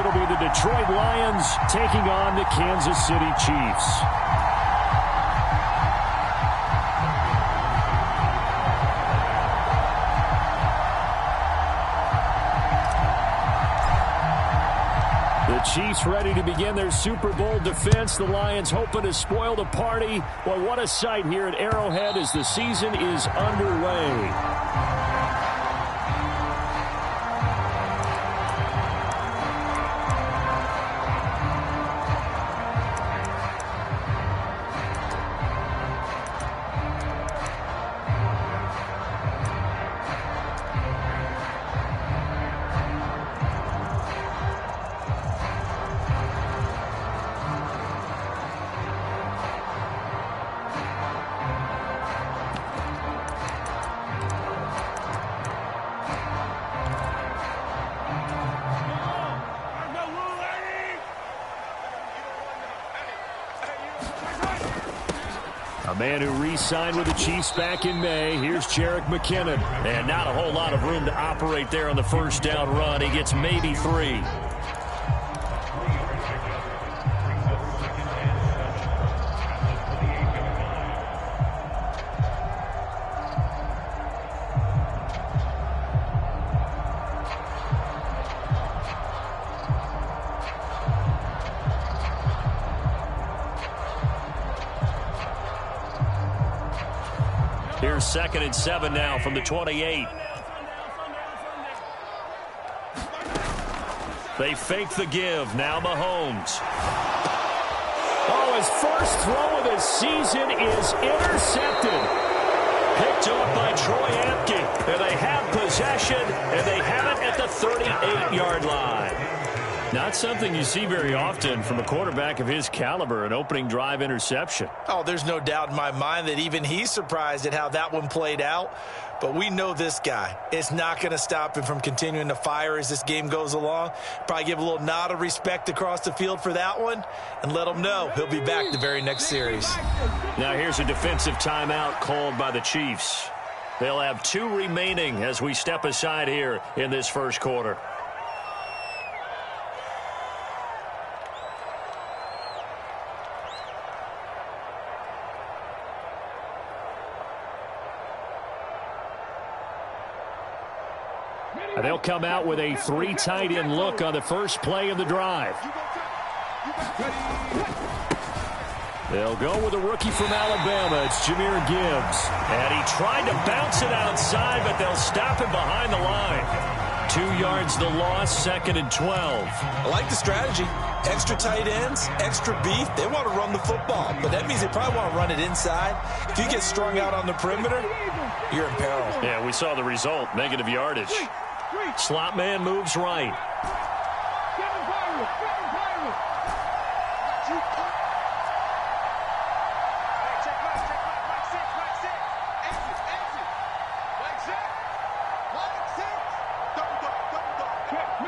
it'll be the Detroit Lions taking on the Kansas City Chiefs. The Chiefs ready to begin their Super Bowl defense. The Lions hoping to spoil the party. Well, what a sight here at Arrowhead as the season is underway. A man who re-signed with the Chiefs back in May. Here's Jerick McKinnon. And not a whole lot of room to operate there on the first down run. He gets maybe 3. Here's 2nd and 7 now from the 28. They fake the give. Now Mahomes. Oh, his first throw of the season is intercepted. Picked off by Troy Apke. And they have possession, and they have it at the 38-yard line. Not something you see very often from a quarterback of his caliber, an opening drive interception. Oh, there's no doubt in my mind that even he's surprised at how that one played out. But we know this guy. It's not going to stop him from continuing to fire as this game goes along. Probably give a little nod of respect across the field for that one and let him know he'll be back the very next series. Now here's a defensive timeout called by the Chiefs. They'll have 2 remaining as we step aside here in this first quarter. And they'll come out with a 3 tight end look on the first play of the drive. They'll go with a rookie from Alabama. It's Jahmyr Gibbs. And he tried to bounce it outside, but they'll stop him behind the line. 2 yards the loss, 2nd and 12. I like the strategy. Extra tight ends, extra beef. They want to run the football, but that means they probably want to run it inside. If you get strung out on the perimeter, you're in peril. Yeah, we saw the result, negative yardage. Slot man moves right.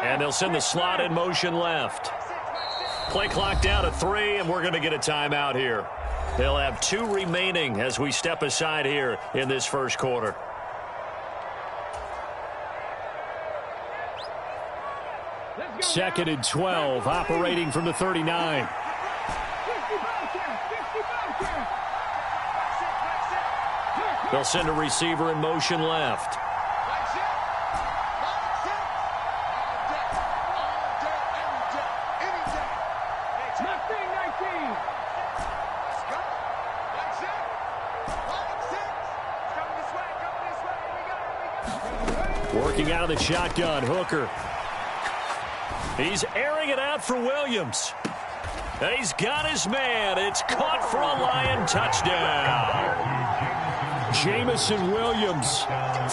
And they'll send the slot in motion left. Play clock down to 3, and we're going to get a timeout here. They'll have 2 remaining as we step aside here in this first quarter. Second and 12, operating from the 39. They'll send a receiver in motion left. Working out of the shotgun, Hooker. He's airing it out for Williams. And he's got his man. It's caught for a Lion touchdown. Jamison Williams,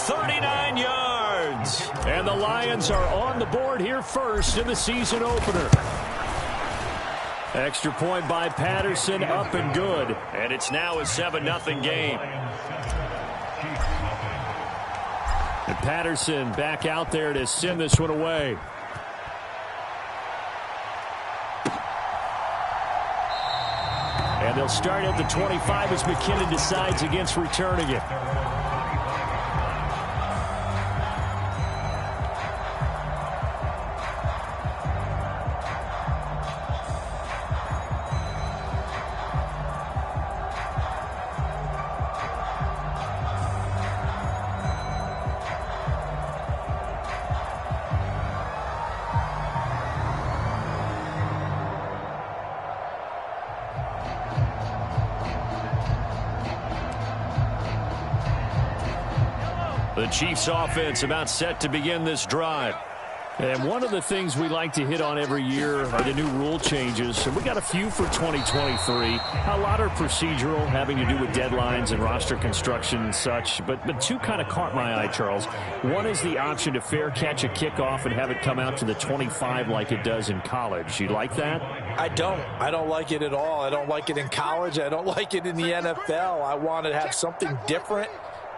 39 yards. And the Lions are on the board here first in the season opener. Extra point by Patterson, up and good. And it's now a 7-0 game. And Patterson back out there to send this one away. And they'll start at the 25 as McKinnon decides against returning it. The Chiefs offense about set to begin this drive. And one of the things we like to hit on every year are the new rule changes. And we got a few for 2023. A lot are procedural, having to do with deadlines and roster construction and such. But two kind of caught my eye, Charles. One is the option to fair catch a kickoff and have it come out to the 25 like it does in college. You like that? I don't. I don't like it at all. I don't like it in college. I don't like it in the NFL. I want to have something different.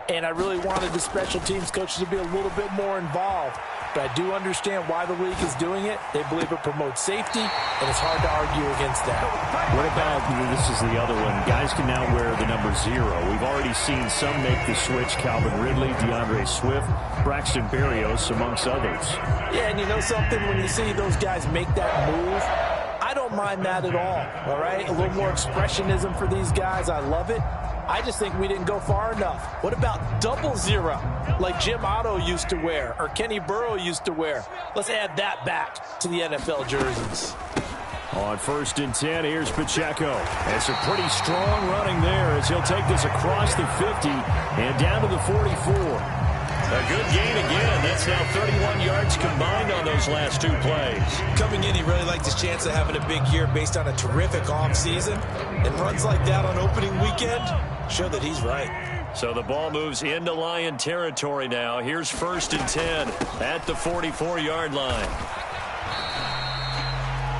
And I really wanted the special teams coaches to be a little bit more involved. But I do understand why the league is doing it. They believe it promotes safety, and it's hard to argue against that. What about, this is the other one, guys can now wear the number 0. We've already seen some make the switch, Calvin Ridley, DeAndre Swift, Braxton Berrios, amongst others. Yeah, and you know something? When you see those guys make that move, I don't mind that at all right? A little more expressionism for these guys. I love it. I just think we didn't go far enough. What about double 0, like Jim Otto used to wear or Kenny Burrow used to wear? Let's add that back to the NFL jerseys. On 1st and 10, here's Pacheco. It's a pretty strong running there as he'll take this across the 50 and down to the 44. A good gain again. That's now 31 yards combined on those last 2 plays. Coming in, he really liked his chance of having a big year based on a terrific offseason. And runs like that on opening weekend show that he's right. So the ball moves into Lion territory now. Here's 1st and 10 at the 44-yard line.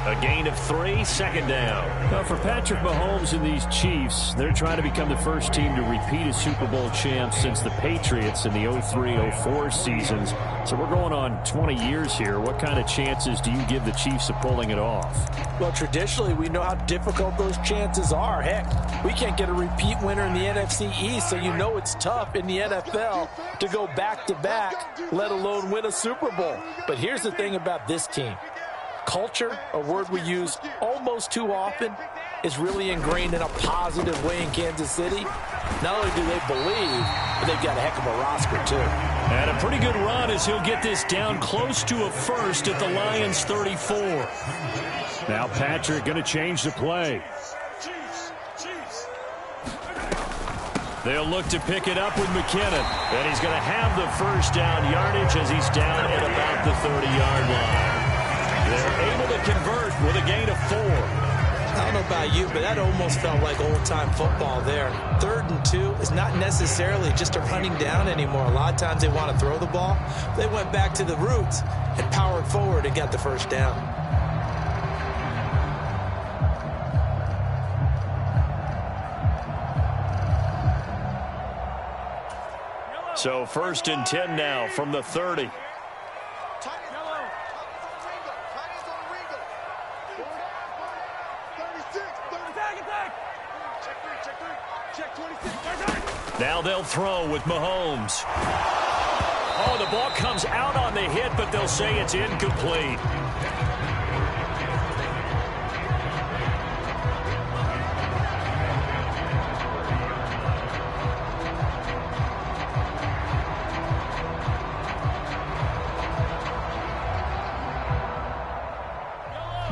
A gain of 3, 2nd down. Now for Patrick Mahomes and these Chiefs, they're trying to become the first team to repeat as Super Bowl champs since the Patriots in the 03-04 seasons. So we're going on 20 years here. What kind of chances do you give the Chiefs of pulling it off? Well, traditionally, we know how difficult those chances are. Heck, we can't get a repeat winner in the NFC East, so you know it's tough in the NFL to go back-to-back, let alone win a Super Bowl. But here's the thing about this team. Culture, a word we use almost too often, is really ingrained in a positive way in Kansas City. Not only do they believe, but they've got a heck of a roster, too. And a pretty good run as he'll get this down close to a first at the Lions' 34. Now Patrick going to change the play. They'll look to pick it up with McKinnon. And he's going to have the first down yardage as he's down at about the 30-yard line. They're able to convert with a gain of 4. I don't know about you, but that almost felt like old-time football there. 3rd and 2 is not necessarily just a running down anymore. A lot of times they want to throw the ball. They went back to the roots and powered forward and got the first down. So 1st and 10 now from the 30. Now they'll throw with Mahomes. Oh, the ball comes out on the hit, but they'll say it's incomplete.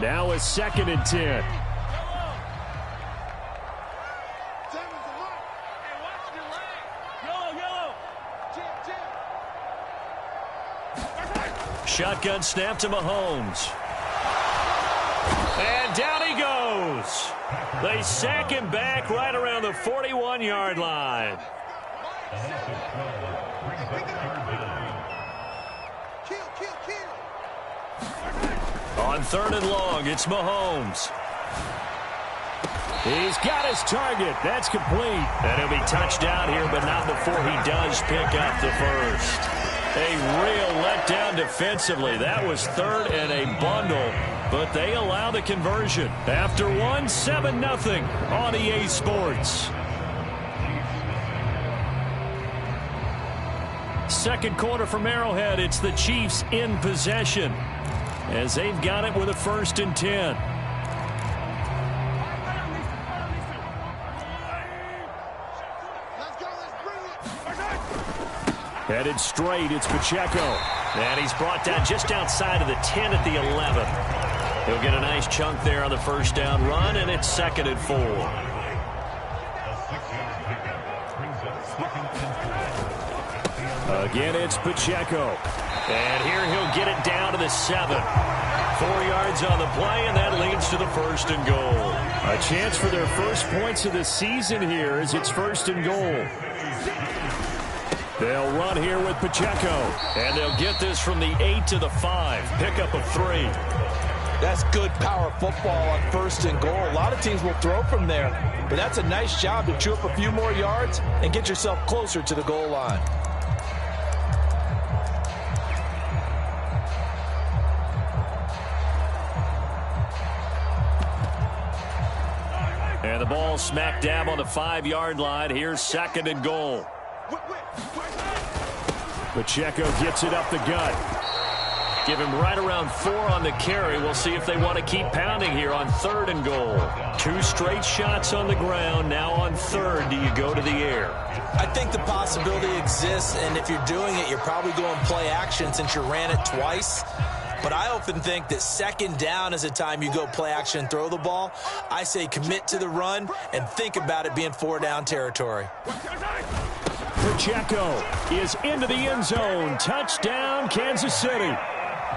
Now a 2nd and 10. Shotgun snap to Mahomes. And down he goes. They sack him back right around the 41-yard line. On 3rd and long, it's Mahomes. He's got his target. That's complete. And he'll be touchdown here, but not before he does pick up the first. A real letdown defensively. That was 3rd and a bundle, but they allow the conversion. After 1, 7-0 on EA Sports. Second quarter from Arrowhead. It's the Chiefs in possession as they've got it with a 1st and 10. Headed straight, it's Pacheco. And he's brought down just outside of the 10 at the 11. He'll get a nice chunk there on the first down run, and it's 2nd and 4. Again, it's Pacheco. And here he'll get it down to the 7. 4 yards on the play, and that leads to the 1st and goal. A chance for their first points of the season here as it's 1st and goal. They'll run here with Pacheco. And they'll get this from the 8 to the 5. Pickup of 3. That's good power football on 1st and goal. A lot of teams will throw from there, but that's a nice job to chew up a few more yards and get yourself closer to the goal line. And the ball smack dab on the 5-yard line. Here's 2nd and goal. Pacheco gets it up the gut. Give him right around 4 on the carry. We'll see if they want to keep pounding here on 3rd and goal. 2 straight shots on the ground. Now on 3rd, do you go to the air? I think the possibility exists, and if you're doing it, you're probably going play action since you ran it twice. But I often think that 2nd down is the time you go play action and throw the ball. I say commit to the run and think about it being 4-down territory. Pacheco is into the end zone. Touchdown, Kansas City.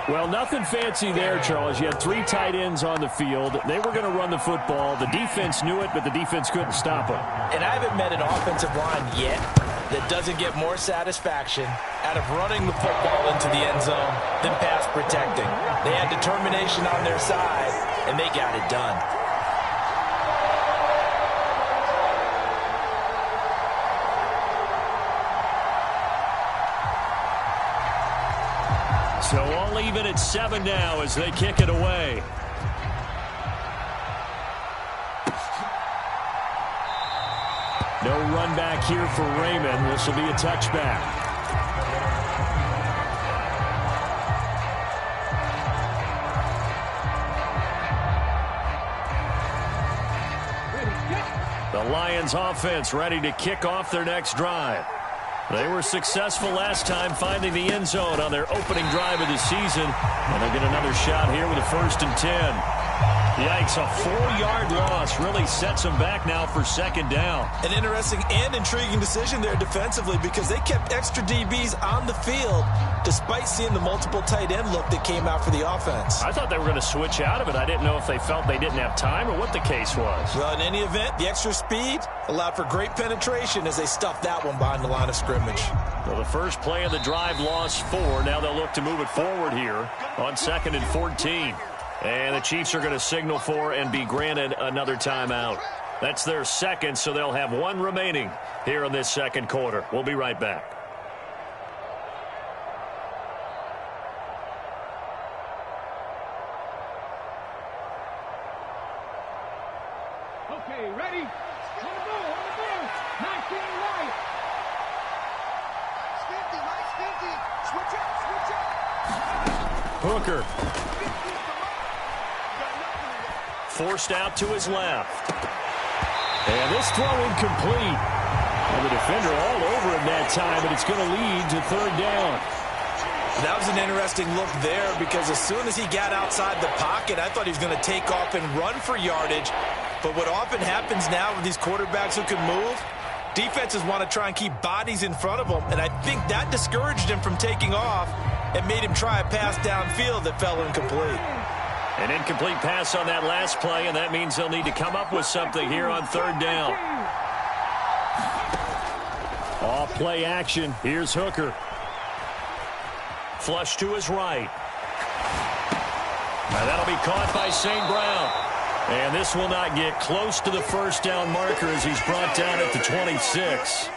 Well, nothing fancy there, Charles. You had 3 tight ends on the field. They were going to run the football. The defense knew it, but the defense couldn't stop them. And I haven't met an offensive line yet that doesn't get more satisfaction out of running the football into the end zone than pass protecting. They had determination on their side, and they got it done. So all even at 7 now as they kick it away. No run back here for Raymond. This will be a touchback. The Lions offense ready to kick off their next drive. They were successful last time finding the end zone on their opening drive of the season. And they'll get another shot here with a 1st and 10. Yikes, a 4-yard loss really sets them back now for 2nd down. An interesting and intriguing decision there defensively because they kept extra DBs on the field despite seeing the multiple tight end look that came out for the offense. I thought they were going to switch out of it. I didn't know if they felt they didn't have time or what the case was. Well, in any event, the extra speed allowed for great penetration as they stuffed that one behind the line of scrimmage. Well, the first play of the drive lost 4. Now they'll look to move it forward here on 2nd and 14. And the Chiefs are going to signal for and be granted another timeout. That's their 2nd, so they'll have 1 remaining here in this 2nd quarter. We'll be right back. Okay, ready? On the move. 19 right. Switch up. Hooker. Forced out to his left. And this throw incomplete. And the defender all over him that time, but it's going to lead to 3rd down. That was an interesting look there because as soon as he got outside the pocket, I thought he was going to take off and run for yardage. But what often happens now with these quarterbacks who can move, defenses want to try and keep bodies in front of them. And I think that discouraged him from taking off and made him try a pass downfield that fell incomplete. An incomplete pass on that last play, and that means they'll need to come up with something here on 3rd down. Off play action. Here's Hooker. Flush to his right. And that'll be caught by St. Brown. And this will not get close to the 1st down marker as he's brought down at the 26.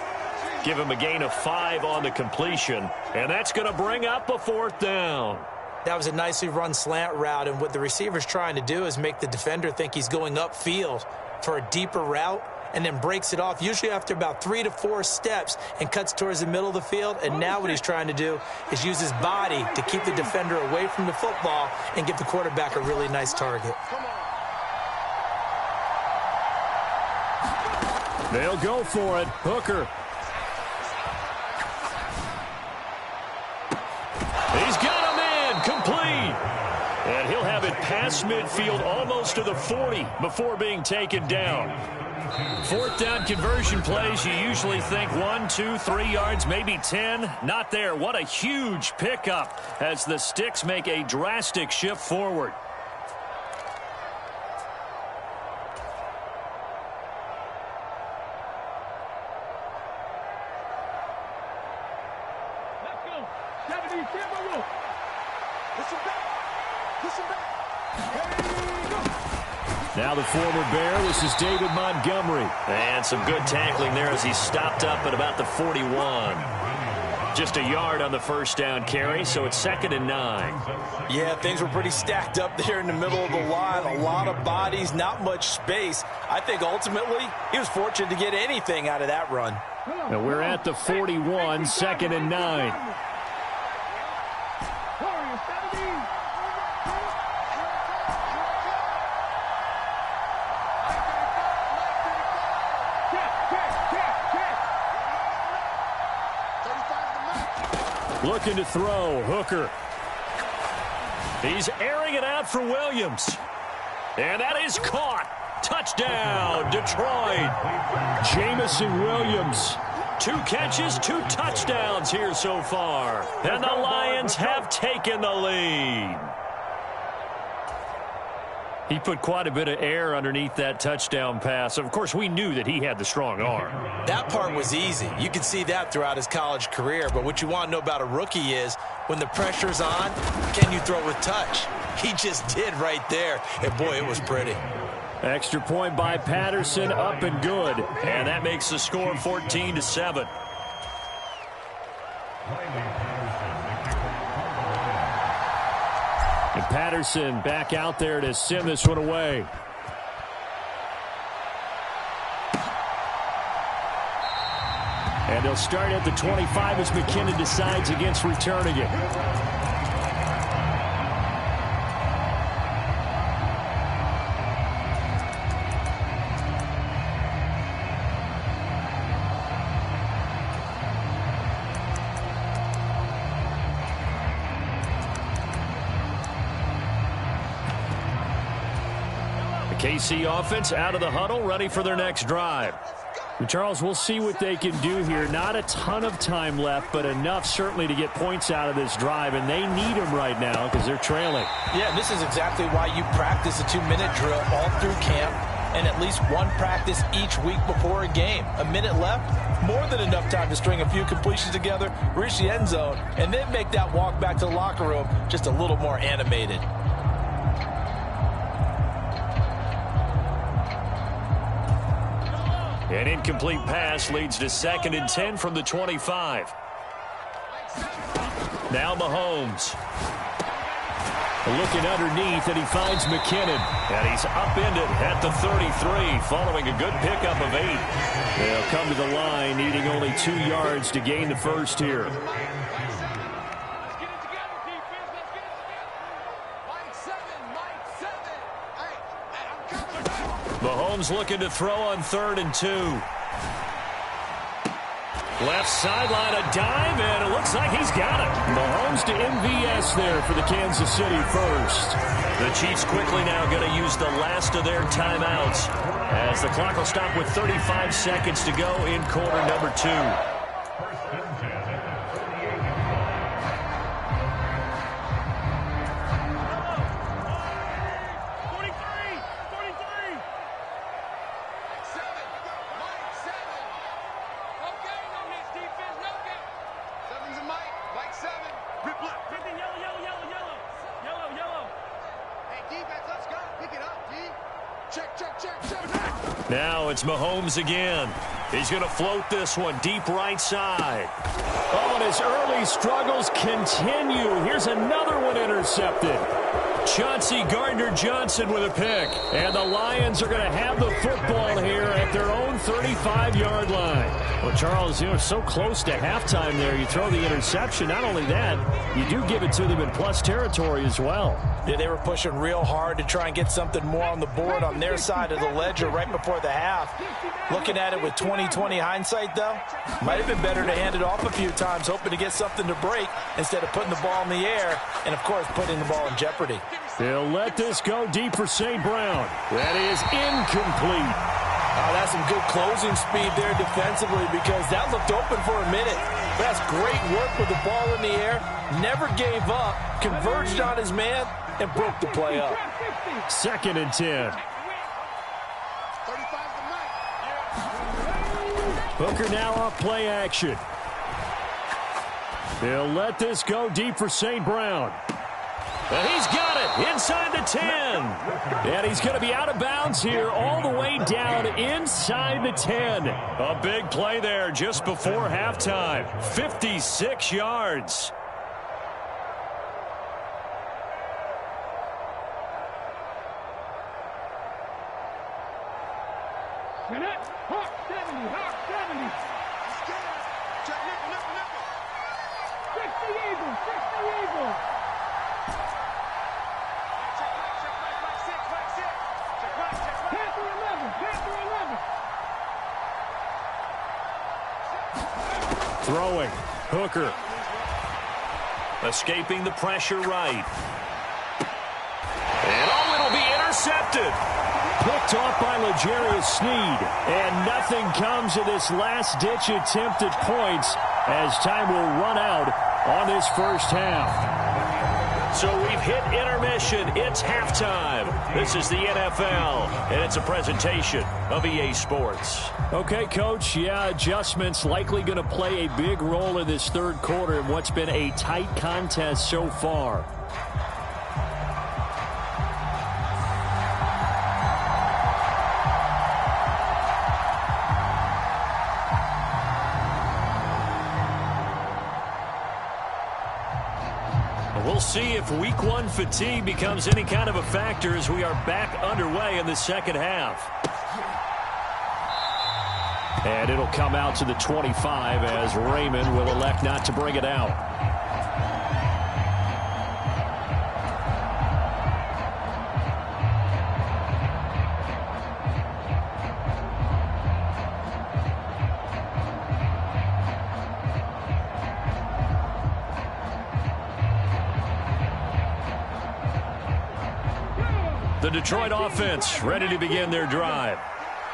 Give him a gain of 5 on the completion. And that's going to bring up a 4th down. That was a nicely run slant route, and what the receiver's trying to do is make the defender think he's going upfield for a deeper route and then breaks it off, usually after about 3 to 4 steps, and cuts towards the middle of the field. And now what he's trying to do is use his body to keep the defender away from the football and give the quarterback a really nice target. They'll go for it. Hooker. He's got him in. Complete. And he'll have it past midfield, almost to the 40 before being taken down. Fourth down conversion plays, you usually think 1, 2, 3 yards, maybe 10. Not there. What a huge pickup as the Sticks make a drastic shift forward. Let's go. 70, Timberwolves. Listen back. Listen back. Now the former Bear, this is David Montgomery. And some good tackling there as he stopped up at about the 41. Just a yard on the first down carry, so it's 2nd and 9. Yeah, things were pretty stacked up there in the middle of the line. A lot of bodies, not much space. I think ultimately he was fortunate to get anything out of that run. Now we're at the 41, 2nd and 9. Warriors, 70. Looking to throw, Hooker. He's airing it out for Williams. And that is caught. Touchdown, Detroit. Jamison Williams. 2 catches, 2 touchdowns here so far. And the Lions have taken the lead. He put quite a bit of air underneath that touchdown pass. Of course, we knew that he had the strong arm. That part was easy. You can see that throughout his college career. But what you want to know about a rookie is when the pressure's on, can you throw with touch? He just did right there. And, boy, it was pretty. Extra point by Patterson, up and good. And that makes the score 14-7. And Patterson back out there to send this one away. And they'll start at the 25 as McKinnon decides against returning it. KC offense out of the huddle, ready for their next drive. And Charles, we'll see what they can do here. Not a ton of time left, but enough certainly to get points out of this drive, and they need them right now because they're trailing. Yeah, this is exactly why you practice a 2-minute drill all through camp and at least one practice each week before a game. A minute left, more than enough time to string a few completions together, reach the end zone, and then make that walk back to the locker room just a little more animated. An incomplete pass leads to 2nd and 10 from the 25. Now Mahomes. Looking underneath, and he finds McKinnon. And he's upended at the 33, following a good pickup of 8. They'll come to the line, needing only 2 yards to gain the first here. Mahomes looking to throw on 3rd and 2. Left sideline, a dive, and it looks like he's got it. Mahomes to MVS there for the Kansas City first. The Chiefs quickly now going to use the last of their timeouts as the clock will stop with 35 seconds to go in quarter number 2. Now it's Mahomes again. He's going to float this one deep right side. Oh, and his early struggles continue. Here's another one intercepted. Chauncey Gardner-Johnson with a pick. And the Lions are going to have the football here at their own 35-yard line. Well, Charles, you know, so close to halftime there. You throw the interception. Not only that, you do give it to them in plus territory as well. Yeah, they were pushing real hard to try and get something more on the board on their side of the ledger right before the half. Looking at it with 20/20 hindsight, though, might have been better to hand it off a few times, hoping to get something to break instead of putting the ball in the air and, of course, putting the ball in jeopardy. They'll let this go deep for St. Brown. That is incomplete. Oh, that's some good closing speed there defensively because that looked open for a minute. That's great work with the ball in the air. Never gave up, converged on his man, and broke the play up. 2nd and 10. Hooker now off play action. They'll let this go deep for St. Brown. And he's got it inside the 10. And he's going to be out of bounds here all the way down inside the 10. A big play there just before halftime. 56 yards. Hawk 70, Hawk 70. Check nickel. 60 Eagles, 60 Eagles. Panther 11, Panther 11. Throwing. Hooker. Escaping the pressure right. And it'll be intercepted. Picked off by L'Jarius Sneed. And nothing comes of this last-ditch attempt at points as time will run out on this first half. So we've hit intermission. It's halftime. This is the NFL, and it's a presentation of EA Sports. Okay, Coach, adjustments likely going to play a big role in this third quarter in what's been a tight contest so far. We'll see if week one fatigue becomes any kind of a factor as we are back underway in the second half. And it'll come out to the 25 as Raymond will elect not to bring it out. The Detroit offense ready to begin their drive.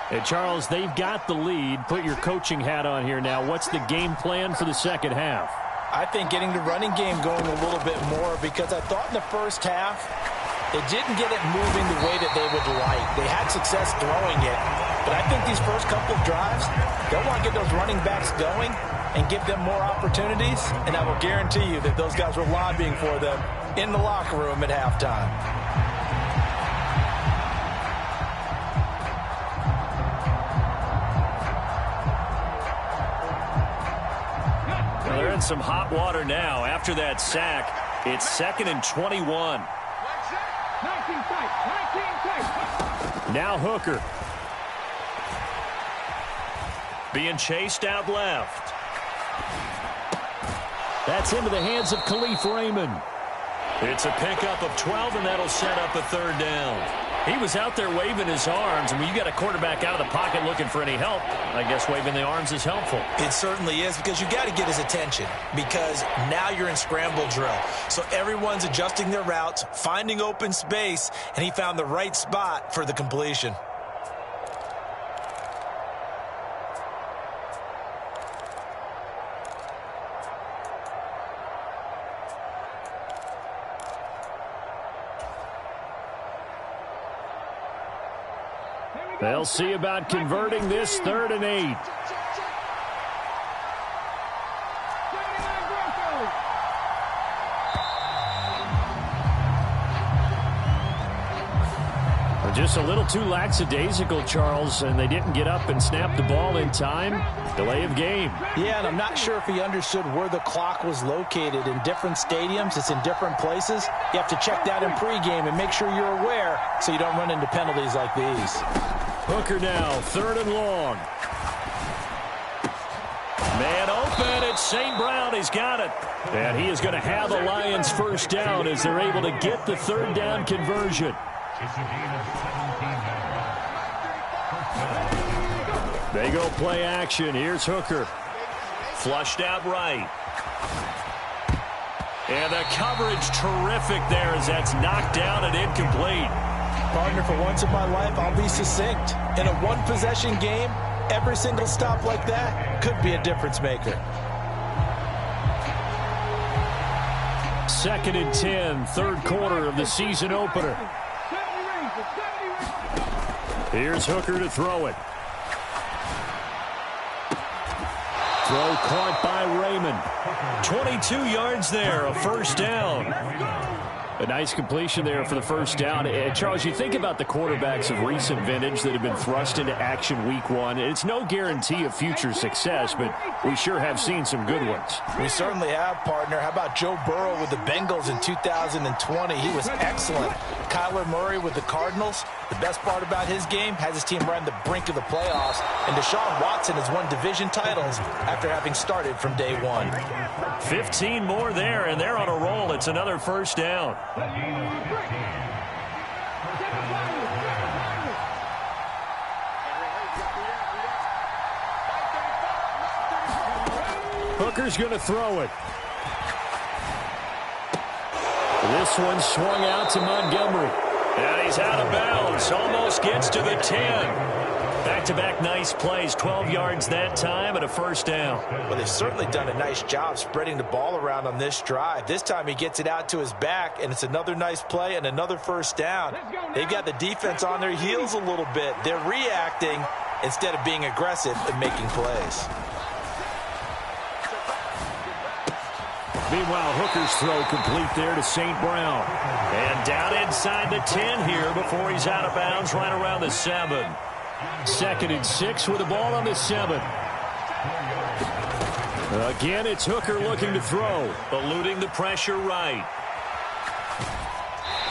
And Charles, they've got the lead. Put your coaching hat on here now. What's the game plan for the second half? I think getting the running game going a little bit more because I thought in the first half they didn't get it moving the way that they would like. They had success throwing it. But I think these first couple of drives, they'll want to get those running backs going and give them more opportunities. And I will guarantee you that those guys were lobbying for them in the locker room at halftime. They're in some hot water now. After that sack, it's 2nd and 21. 19 tight. Now Hooker. Being chased out left. That's into the hands of Khalif Raymond. It's a pickup of 12, and that'll set up a third down. He was out there waving his arms, and when you got a quarterback out of the pocket looking for any help, I guess waving the arms is helpful. It certainly is because you got to get his attention because now you're in scramble drill. So everyone's adjusting their routes, finding open space, and he found the right spot for the completion. They'll see about converting this 3rd and 8. Just a little too lackadaisical, Charles, and they didn't get up and snap the ball in time. Delay of game. Yeah, and I'm not sure if he understood where the clock was located. In different stadiums, it's in different places. You have to check that in pregame and make sure you're aware so you don't run into penalties like these. Hooker now, 3rd and long. Man open, it's St. Brown. He's got it. And he is going to have the Lions first down as they're able to get the 3rd down conversion. They go play action. Here's Hooker. Flushed out right. And the coverage terrific there as that's knocked down and incomplete. Partner, for once in my life, I'll be succinct. In a one-possession game, every single stop like that could be a difference maker. 2nd and 10, third quarter of the season opener. Here's Hooker to throw it. Throw caught by Raymond. 22 yards there, a first down. A nice completion there for the first down. And Charles, you think about the quarterbacks of recent vintage that have been thrust into action week one. It's no guarantee of future success, but we sure have seen some good ones. We certainly have, partner. How about Joe Burrow with the Bengals in 2020? He was excellent. Kyler Murray with the Cardinals. The best part about his game has his team right on the brink of the playoffs. And Deshaun Watson has won division titles after having started from day one. 15 more there, and they're on a roll. It's another first down. Hooker's going to throw it. This one swung out to Montgomery. And he's out of bounds. Almost gets to the 10. Back-to-back nice plays. 12 yards that time and a first down. Well, they've certainly done a nice job spreading the ball around on this drive. This time he gets it out to his back, and it's another nice play and another first down. They've got the defense on their heels a little bit. They're reacting instead of being aggressive and making plays. Meanwhile, Hooker's throw complete there to St. Brown. And down inside the 10 here before he's out of bounds right around the 7. 2nd and 6 with the ball on the 7. Again, it's Hooker looking to throw. Eluding the pressure right.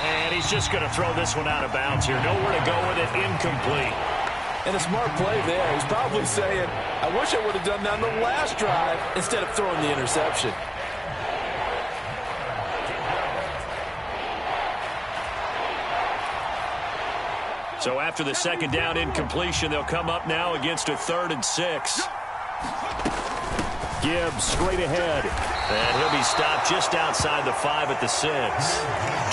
And he's just going to throw this one out of bounds here. Nowhere to go with it. Incomplete. And a smart play there. He's probably saying, I wish I would have done that on the last drive instead of throwing the interception. So after the second down incompletion, they'll come up now against a 3rd and 6. Gibbs straight ahead. And he'll be stopped just outside the 5 at the 6.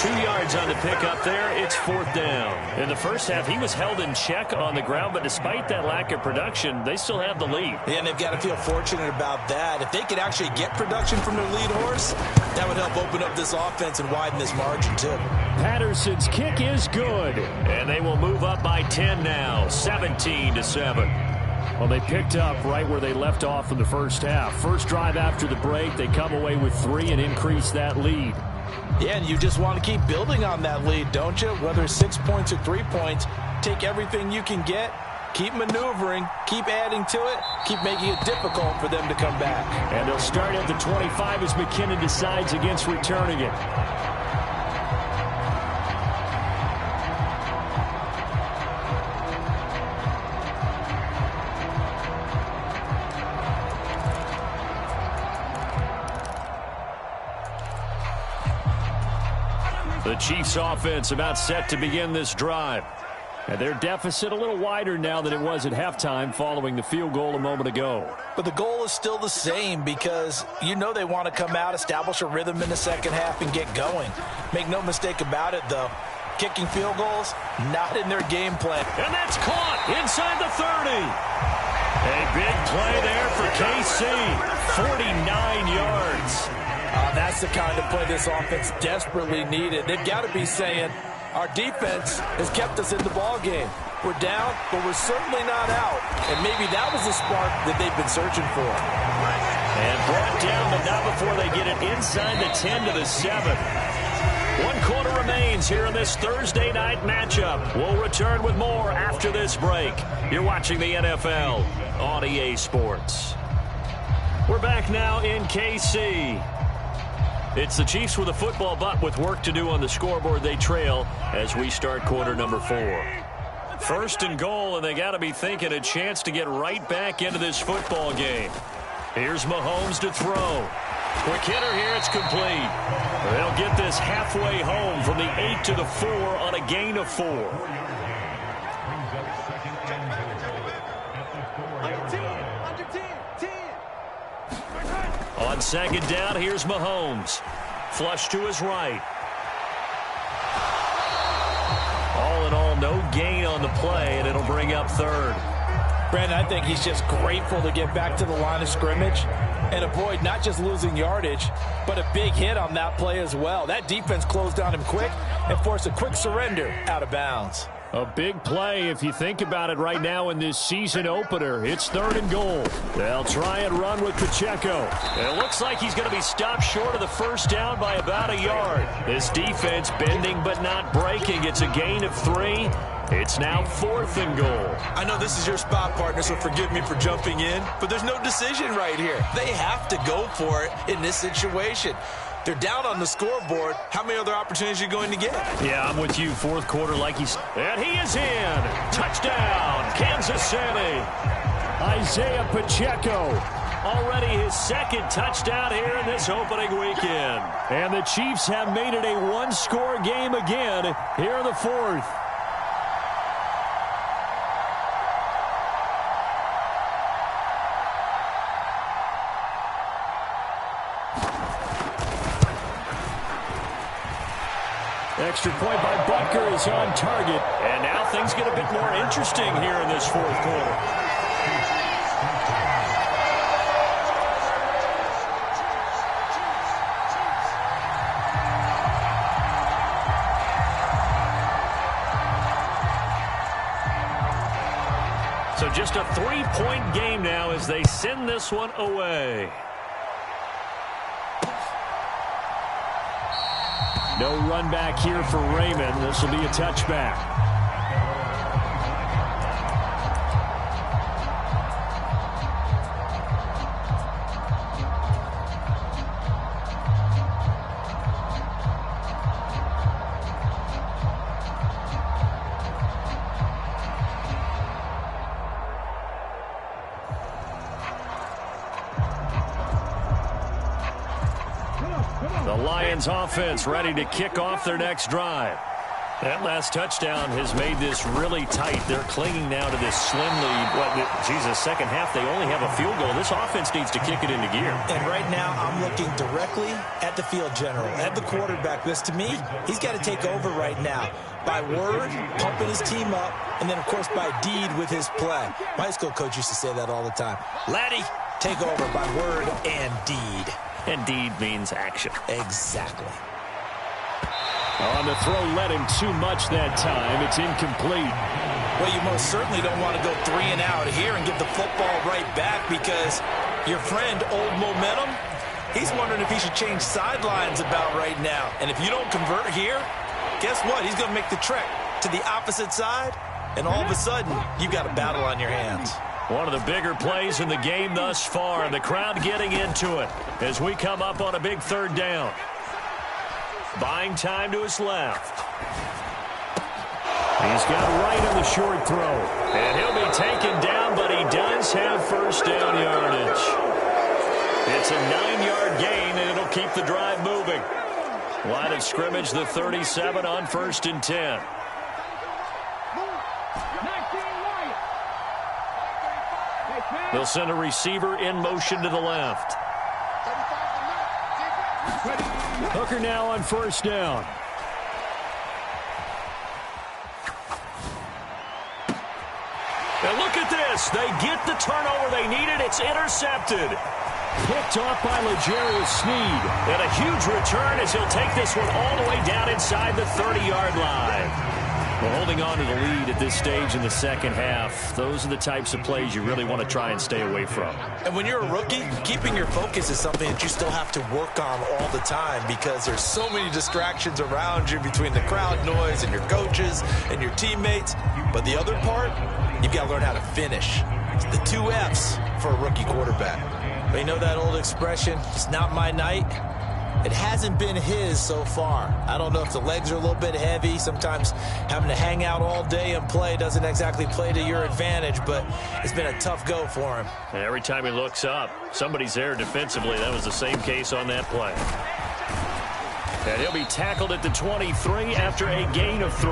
2 yards on the pickup there. It's 4th down. In the first half, he was held in check on the ground, but despite that lack of production, they still have the lead. Yeah, and they've got to feel fortunate about that. If they could actually get production from their lead horse, that would help open up this offense and widen this margin, too. Patterson's kick is good. And they will move up by 10 now, 17-7. Well, they picked up right where they left off in the first half. First drive after the break, they come away with 3 and increase that lead. Yeah, and you just want to keep building on that lead, don't you? Whether it's 6 points or 3 points, take everything you can get, keep maneuvering, keep adding to it, keep making it difficult for them to come back. And they'll start at the 25 as McKinnon decides against returning it. The Chiefs offense about set to begin this drive. And their deficit a little wider now than it was at halftime following the field goal a moment ago. But the goal is still the same because you know they want to come out, establish a rhythm in the second half, and get going. Make no mistake about it, though. Kicking field goals, not in their game plan. And that's caught inside the 30. A big play there for KC. 49 yards. That's the kind of play this offense desperately needed. They've got to be saying, our defense has kept us in the ball game. We're down, but we're certainly not out. And maybe that was the spark that they've been searching for. And brought down, but not before they get it inside the 10 to the 7. 1 quarter remains here in this Thursday night matchup. We'll return with more after this break. You're watching the NFL on EA Sports. We're back now in KC. It's the Chiefs with a football, but with work to do on the scoreboard. They trail as we start quarter number 4. 1st and goal, and they got to be thinking a chance to get right back into this football game. Here's Mahomes to throw. Quick hitter here, it's complete. They'll get this halfway home from the 8 to the 4 on a gain of 4. On second down, here's Mahomes. Flush to his right. All in all, no gain on the play, and it'll bring up third. Brandon, I think he's just grateful to get back to the line of scrimmage and avoid not just losing yardage, but a big hit on that play as well. That defense closed on him quick and forced a quick surrender out of bounds. A big play if you think about it right now in this season opener. It's 3rd and goal. They'll try and run with Pacheco. It looks like he's going to be stopped short of the first down by about a yard. This defense bending but not breaking. It's a gain of 3. It's now 4th and goal. I know this is your spot, partner, so forgive me for jumping in, but there's no decision right here. They have to go for it in this situation. They're down on the scoreboard. How many other opportunities are you going to get? Yeah, I'm with you. 4th quarter like he's... And he is in. Touchdown, Kansas City. Isaiah Pacheco. Already his 2nd touchdown here in this opening weekend. And the Chiefs have made it a one-score game again here in the 4th. Extra point by Butker is on target. And now things get a bit more interesting here in this 4th quarter. So just a 3-point game now as they send this one away. No run back here for Raymond. This will be a touchback. The Lions offense ready to kick off their next drive. That last touchdown has made this really tight. They're clinging now to this slim lead. Jesus, second half, they only have a field goal. This offense needs to kick it into gear. And right now, I'm looking directly at the field general, at the quarterback. Because to me, he's got to take over right now. By word, pumping his team up, and then, of course, by deed with his play. My high school coach used to say that all the time. Laddie, take over by word and deed. And deed means action. Exactly. On the throw, led him too much that time. It's incomplete. Well, you most certainly don't want to go 3 and out here and give the football right back because your friend, Old Momentum, he's wondering if he should change sidelines about right now. And if you don't convert here, guess what? He's going to make the trek to the opposite side, and all of a sudden, you've got a battle on your hands. One of the bigger plays in the game thus far, and the crowd getting into it as we come up on a big 3rd down. Buying time to his left. He's got right on the short throw. And he'll be taken down, but he does have first down yardage. It's a 9-yard gain, and it'll keep the drive moving. Line of scrimmage, the 37 on 1st and 10. They'll send a receiver in motion to the left. Hooker now on 1st down. And look at this. They get the turnover they needed. It's intercepted. Picked off by L'Jarius Sneed. And a huge return as he'll take this one all the way down inside the 30-yard line. Well, holding on to the lead at this stage in the second half, those are the types of plays you really want to try and stay away from. And when you're a rookie, keeping your focus is something that you still have to work on all the time because there's so many distractions around you between the crowd noise and your coaches and your teammates. But the other part, you've got to learn how to finish. It's the 2 F's for a rookie quarterback. But you know that old expression, it's not my night? It hasn't been his so far. I don't know if the legs are a little bit heavy. Sometimes having to hang out all day and play doesn't exactly play to your advantage, but it's been a tough go for him. And every time he looks up, somebody's there defensively. That was the same case on that play. And he'll be tackled at the 23 after a gain of 3.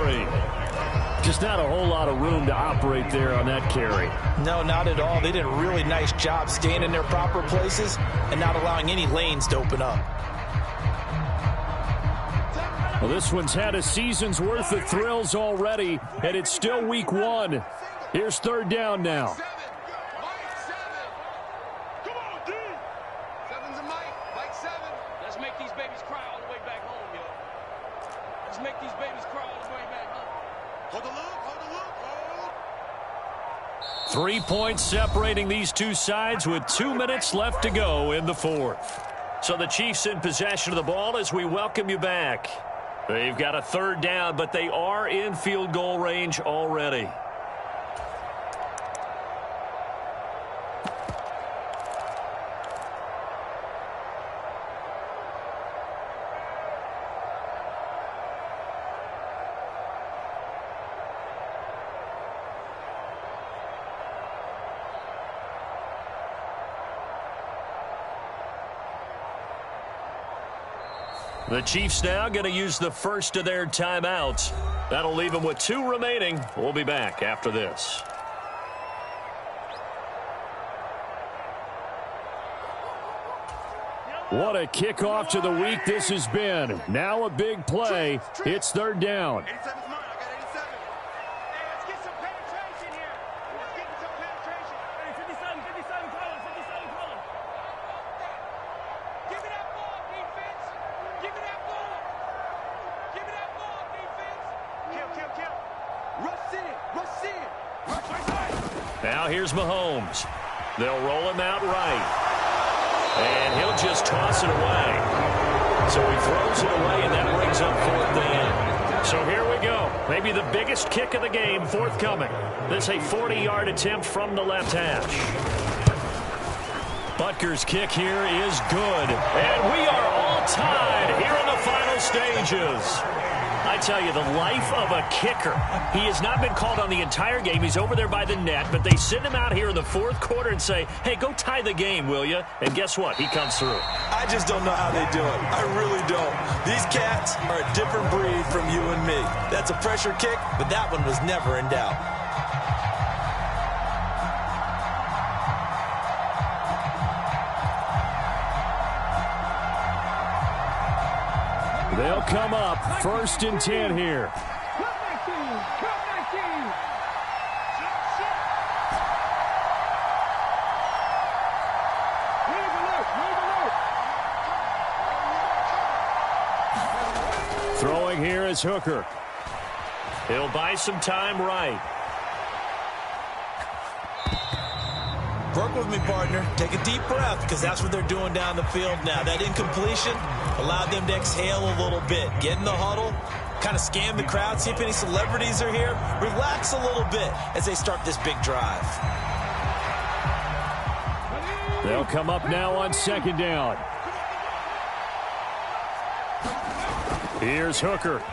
Just not a whole lot of room to operate there on that carry. No, not at all. They did a really nice job staying in their proper places and not allowing any lanes to open up. Well, this one's had a season's worth of thrills already, and it's still week 1. Here's third down now. Come on, D. Seven's a Mike. Mike 7. Let's make these babies cry all the way back home, yo. Let's make these babies cry all the way back home. Hold the look, hold the look, hold. 3 points separating these two sides with 2 minutes left to go in the fourth. So the Chiefs in possession of the ball as we welcome you back. They've got a third down, but they are in field goal range already. The Chiefs now going to use the first of their timeouts. That'll leave them with 2 remaining. We'll be back after this. What a kickoff to the week this has been. Now a big play. It's third down. 87's mine. I got 87. Hey, let's get some penetration here. Let's get some penetration. Hey, 57, call him. 57, call him. Give me that ball, defense. Give me that ball. Give me that ball, defense. Kill. Rush in. Rush. Now here's Mahomes. They'll roll him out right. And he'll just toss it away. So he throws it away, and that brings up fourth down. So here we go. Maybe the biggest kick of the game forthcoming. This a 40-yard attempt from the left hash. Butker's kick here is good. And we are all tied here in the final stages. I tell you, the life of a kicker. He has not been called on the entire game. He's over there by the net, but they send him out here in the fourth quarter and say, hey, go tie the game, will you? And guess what? He comes through. I just don't know how they do it. I really don't. These cats are a different breed from you and me. That's a pressure kick, but that one was never in doubt. They'll come up 1st and 10 here. Throwing here is Hooker. He'll buy some time right. Work with me, partner. Take a deep breath, because that's what they're doing down the field now. That incompletion allowed them to exhale a little bit. Get in the huddle, kind of scan the crowd, see if any celebrities are here. Relax a little bit as they start this big drive. They'll come up now on 2nd down. Here's Hooker.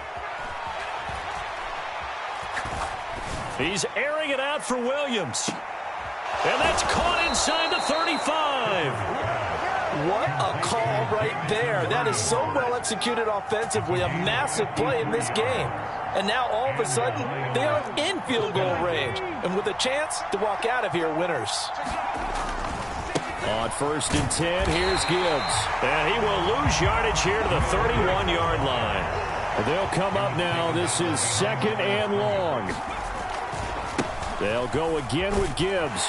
He's airing it out for Williams. And that's caught inside the 35. What a call right there. That is so well executed offensively. A massive play in this game. And now all of a sudden, they are in field goal range. And with a chance to walk out of here winners. On 1st and 10, here's Gibbs. And he will lose yardage here to the 31-yard line. They'll come up now. This is 2nd and long. They'll go again with Gibbs.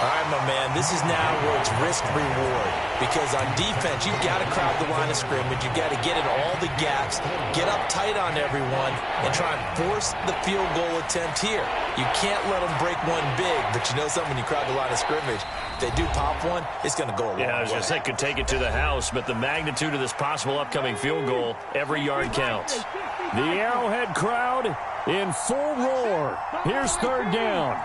All right, my man, this is now where it's risk-reward. Because on defense, you've got to crowd the line of scrimmage. You've got to get in all the gaps, get up tight on everyone, and try and force the field goal attempt here. You can't let them break one big, but you know something, when you crowd the line of scrimmage, if they do pop one, it's going to go a long way. Yeah, I was going to say, could take it to the house, but the magnitude of this possible upcoming field goal, every yard counts. The Arrowhead crowd in full roar. Here's 3rd down.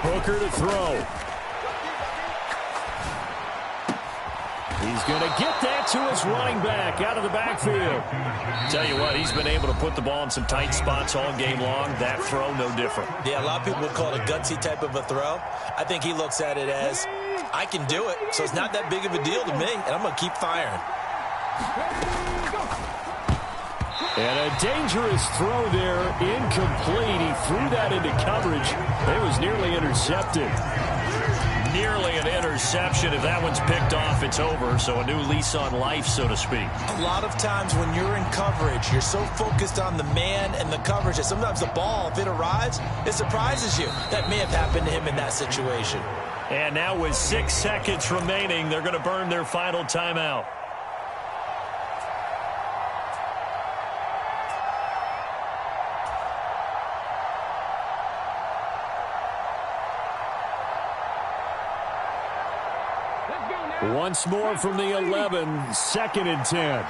Hooker to throw. He's going to get that to his running back out of the backfield. Tell you what, he's been able to put the ball in some tight spots all game long. That throw, no different. Yeah, a lot of people would call it a gutsy type of a throw. I think he looks at it as, I can do it, so it's not that big of a deal to me, and I'm going to keep firing. And a dangerous throw there, incomplete. He threw that into coverage. It was nearly intercepted. Nearly an interception. If that one's picked off, it's over. So a new lease on life, so to speak. A lot of times when you're in coverage, you're so focused on the man and the coverage that sometimes the ball, if it arrives, it surprises you. That may have happened to him in that situation. And now with 6 seconds remaining, they're going to burn their final timeout. Once more from the 11, 2nd and 10.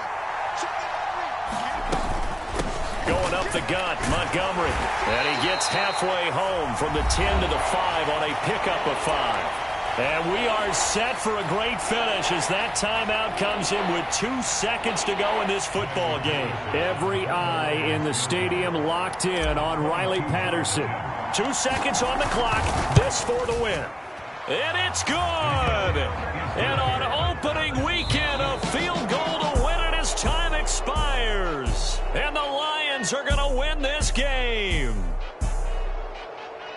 Going up the gut, Montgomery. And he gets halfway home from the 10 to the 5 on a pickup of 5. And we are set for a great finish as that timeout comes in with 2 seconds to go in this football game. Every eye in the stadium locked in on Riley Patterson. 2 seconds on the clock. This for the win. And it's good. And on opening weekend, a field goal to win it as time expires. And the Lions are going to win this game.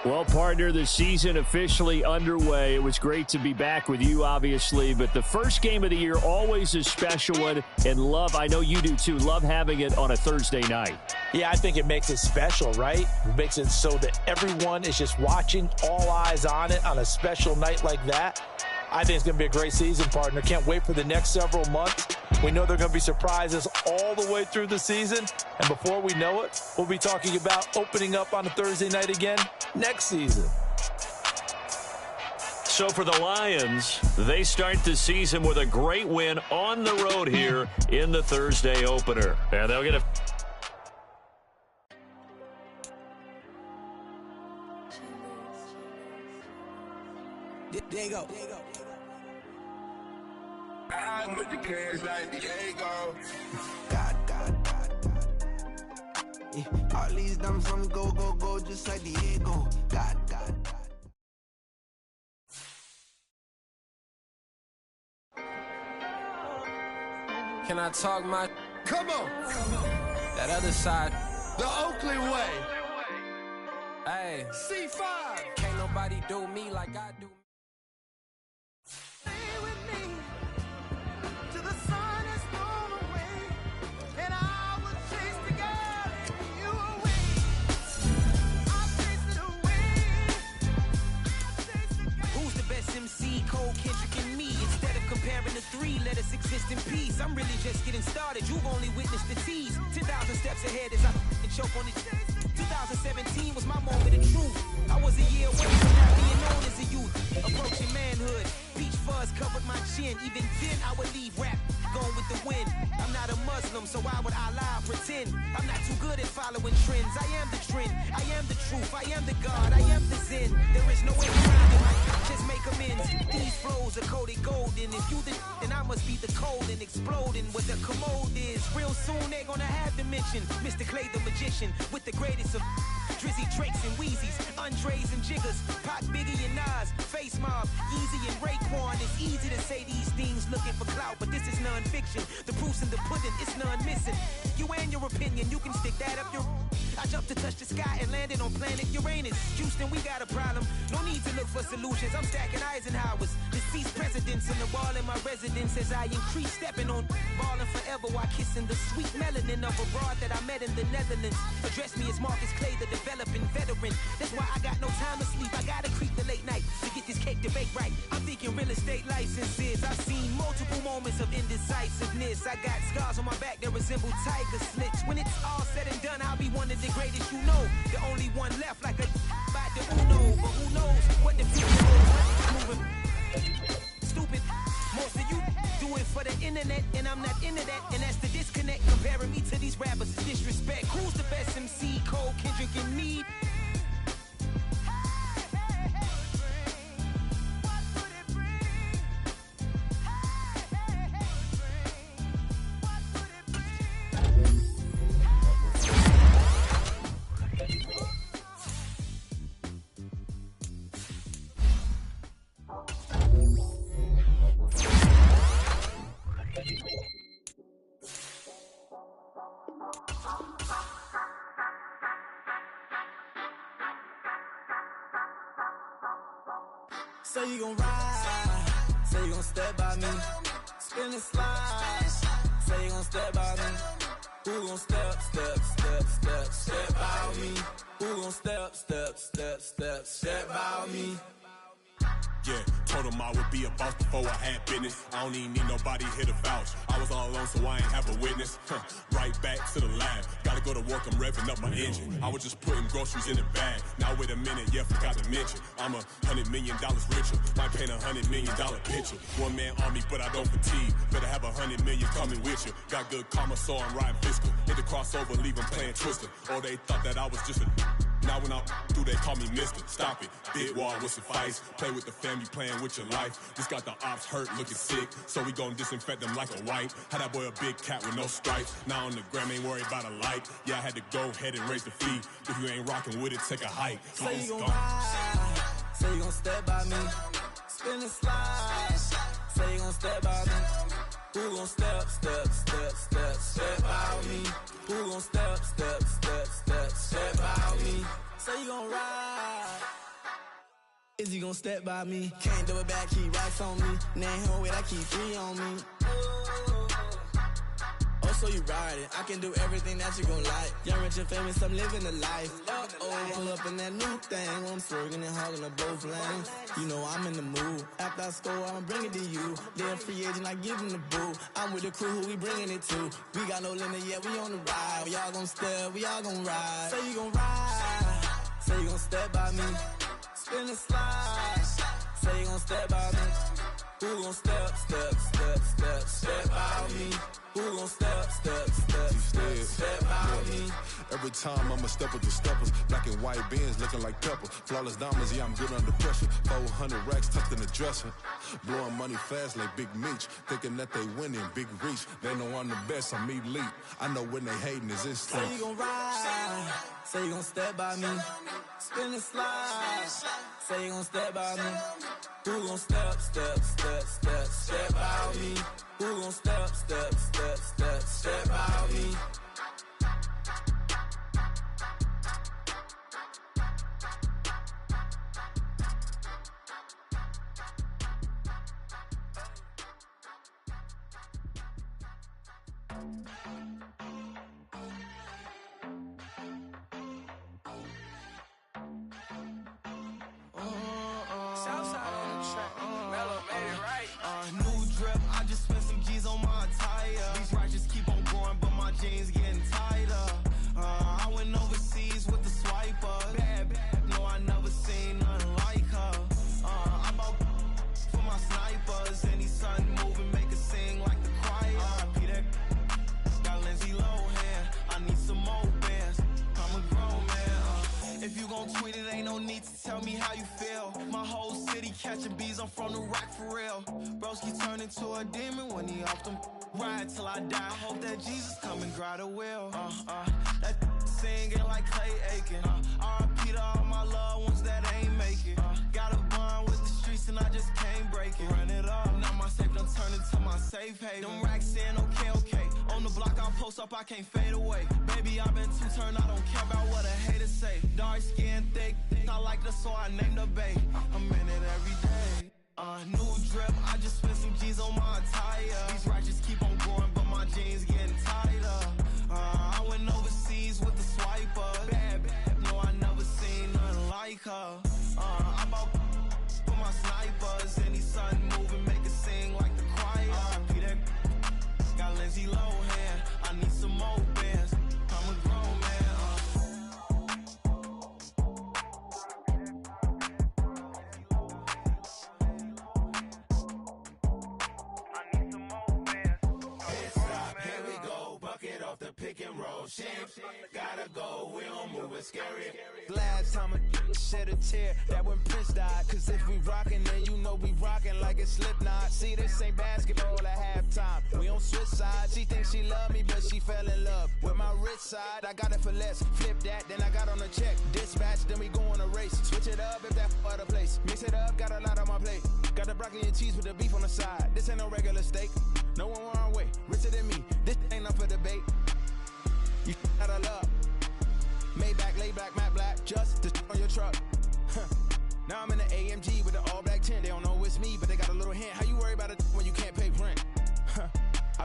Well, partner, the season officially underway. It was great to be back with you, obviously, but the first game of the year always a special one, and I know you do too, love having it on a Thursday night. Yeah, I think it makes it special, right? It makes it so that everyone is just watching, all eyes on it on a special night like that. I think it's going to be a great season, partner. Can't wait for the next several months. We know there are going to be surprises all the way through the season. And before we know it, we'll be talking about opening up on a Thursday night again next season. So for the Lions, they start the season with a great win on the road here in the Thursday opener. And they'll get a... There you go. I'm with the cash like Diego. God. Yeah, all these diamonds from go, just like Diego. God. Can I talk my... Come on. That other side. The Oakley way. Hey. C5. Can't nobody do me like I do. Comparing the three, let us exist in peace. I'm really just getting started. You've only witnessed the tease. 10,000 steps ahead as I choke on it. 2017 was my moment of truth. I was a year away from not being known as a youth. Approaching manhood. Beach fuzz covered my chin. Even then, I would leave rap going with the wind. I'm not a Muslim, so why would I lie or pretend? I'm not too good at following trends. I am the trend. I am the truth. I am the God. I am the Zen. There is no way around it. Just make amends. These flows are coated golden. If you then I must be the cold and exploding what the commode is. Real soon they're gonna have to mention Mr. Clay the magician with the greatest of Drizzy, Drakes, and Wheezies, Andres and Jiggers, Pac, Biggie, and Nas, Face Mob, Yeezy, and Raekwon. It's easy to say these things looking for clout, but this is non-fiction. The proof's in the pudding, it's none missing. You and your opinion, you can stick that up your... I jumped to touch the sky and landed on planet Uranus. Houston, we got a problem. No need to look for solutions. I'm stacking Eisenhowers. Deceased presidents in the wall in my residence as I increase stepping on ballin' forever while kissing the sweet melanin of a broad that I met in the Netherlands. Address me as Marcus Clay, the developing veteran. That's why I got no time to sleep. I gotta creep the late night to get this cake to bake right. I'm thinking real estate licenses. I've seen multiple moments of indecisiveness. I got scars on my back that resemble tiger slits. When it's all said and done, I'll be one of the greatest you know. The only one left like a by the Uno. But who knows what the future holds? Moving stupid. Most of you do it for the internet, and I'm not into that. And that's the disconnect. Comparing me to these rappers is disrespect. Who's the best MC? Cole, Kendrick, and me? Say you gon' ride, say you gon' step by me. Spin and slide, say you gon' step by me. Who gon' step by me? Who gon' step by me? Yeah, told him I would be a boss before I had business. I don't even need nobody here to vouch. I was all alone, so I ain't have a witness. Right back to the lab. Gotta go to work, I'm revving up my engine. I was just putting groceries in the bag. Now wait a minute, yeah, forgot to mention. I'm $100 million richer. Might paint $100 million picture. One man army, but I don't fatigue. Better have 100 million coming with you. Got good karma, so I'm riding fiscal. Hit the crossover, leave them playing Twister. Or they thought that I was just a... Now when I do, they call me Mister. Stop it. Big wall with suffice. Play with the family, playing with your life. Just got the ops hurt, looking sick. So we gon' disinfect them like a wipe. Had that boy a big cat with no stripes. Now on the gram, ain't worried about a light. Yeah, I had to go ahead and raise the fee. If you ain't rocking with it, take a hike. Say you gon' ride, say you gon' step by me. Spin and slide, say you gon' step by me. Who gon' step by me? Who gon' step by me? Say you gon' ride, is he gon' step by me? Can't do it back, keep racks on me. Name home with I keep 3 on me. Oh, so you riding, I can do everything that you gon' like. Young, rich, and famous, I'm living the life. Pull up in that new thing, I'm swerving and hogging up both lanes. You know I'm in the mood. After I score, I'ma bring it to you. They're a free agent, I give them the boo. I'm with the crew, who we bringing it to. We got no limit, yeah, we on the ride. We all gon' step, we all gon' ride. Say you gon' ride, say you gon' step by me. Spin and slide, say you gon' step by me. Who gon' step by me? Who gon' step by me? Every time I'ma step with the steppers. Black and white Benz looking like pepper. Flawless diamonds, yeah, I'm good under pressure. 400 racks tucked in the dresser. Blowing money fast like Big Meech. Thinking that they winning, big reach. They know I'm the best, I'm elite. I know when they hating is instinct. Say you gon' ride, say you gon' step by me. Spin and slide, say you gon' step by me. Who gon' step by me? Who gon' step by me? Southside on the track. Mellow made it right. New drip, I just spent some G's on my attire. These righteous keep on going, but my jeans getting tighter. I went overseas with the swiper. Bad, no, I never seen nothing like her. I bought for my snipers. Any sun moving, make it sing like the choir. Peter got Lindsay Lohan. I need some more bands. I'm a grown man. If you gon' tweet it, ain't no need to tell me how you feel. My whole city catching bees, I'm from the rock for real. Broski turned into a demon when he off them. Ride till I die, hope that Jesus come and grab the wheel. That singing like Clay Aiken. R.I.P. to all my loved ones that ain't make it. Got a bond with the streets and I just can't break it. Run it up, now my safe done turned into my safe haven. Them racks in, okay. On the block I post up, I can't fade away. Baby, I've been too turned, I don't care about what a hater say. Dark skin, thick, I like the so I named the bae. I'm in it every day. New drip, I just spent some G's on my attire. These righteous keep on going, but my jeans getting tighter. I went overseas with the swiper. Bad, no, I never seen nothing like her. I bought for my snipers. Any sun moving, make it sing like the choir. Peter got Lindsay Lohan. I need some more bands. I'm a grown man. Pick and roll shit. Gotta go, we don't move it scary. Last time a shed a tear, that when Prince died. Cause if we rockin', then you know we rockin' like a Slipknot. See, this ain't basketball at halftime. We on switch sides. She thinks she love me, but she fell in love with my rich side. I got it for less. Flip that, then I got on a check. Dispatch, then we go on a race. Switch it up if that other place. Mix it up, got a lot on my plate. Got the broccoli and cheese with the beef on the side. This ain't no regular steak. No one wrong way. Richer than me. This ain't up for debate. You out of love. Maybach, laid back, matte black, just to on your truck. Now I'm in the AMG with the all black tint. They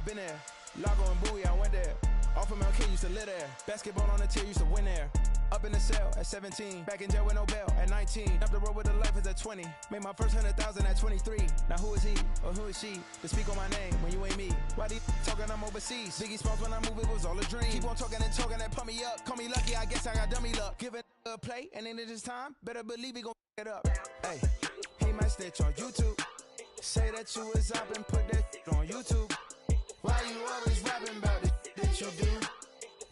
been there. Lago and Bowie, I went there. Off of Mount K, used to live there. Basketball on the tier, used to win there. Up in the cell at 17. Back in jail with no bail at 19. Up the road with the life is at 20. Made my first 100,000 at 23. Now who is he or who is she to speak on my name when you ain't me? Why these talking I'm overseas? Biggie Smalls when I move, it was all a dream. Keep on talking and pump me up. Call me lucky, I guess I got dummy luck. Give it a play and then it is time. Better believe he gon' it up. Hey, he might snitch on YouTube. Say that you was up and put that on YouTube. Why you always rapping about it that you do?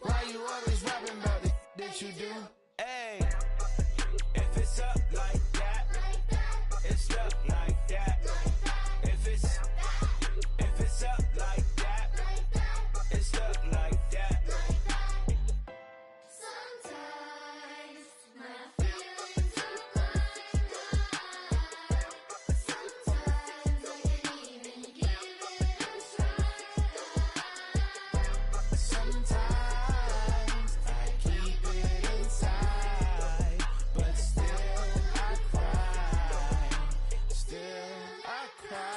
Why you always rapping about it that you do? Hey, if it's up like that, it's up like that. If it's up like that, it's up like that. Sometimes my feelings are blind. Sometimes I can't even give it a try. Sometimes I keep it inside, but still I cry. Still I cry.